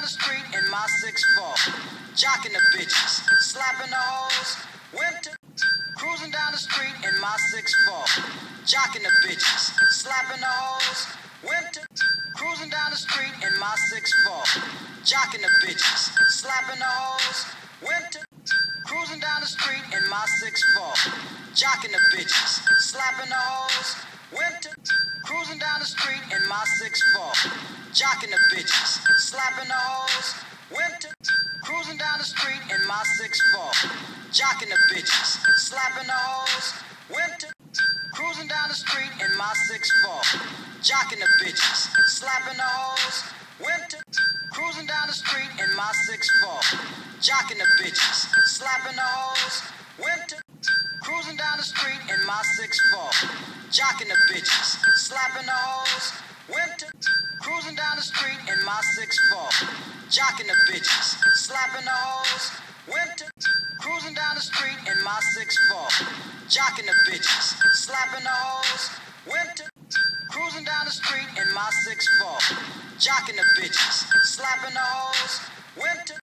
street in my 6'4", jocking the bitches, slapping the hoes. Winter, cruising down the street in my 6'4", jocking the bitches, slapping the hoes. Winter, cruising down the street in my 6'4", jocking the bitches, slapping the hoes. Winter, cruising down the street in my 6'4", jocking the bitches, slapping the hoes. Winter, cruising down the street in my 6'4", jocking the bitches, slapping the hoes. Winter, cruising down the street in my 6'4", jocking the bitches, slapping the hoes. Winter, cruising down the street in my 6'4", jocking the bitches, slapping the hoes. Winter, cruising down the street in my 6'4", jocking the bitches, slapping the hoes. Winter, cruising down the street in my 6'4", jocking the bitches, slapping the hoes. Winter, cruising down the street in my 6'4", jocking the bitches, slapping the hoes. Winter, cruising down the street in my 6'4", jocking the bitches, slapping the hoes. Winter, cruising down the street in my 6'4", jocking the bitches, slapping the hoes. Winter.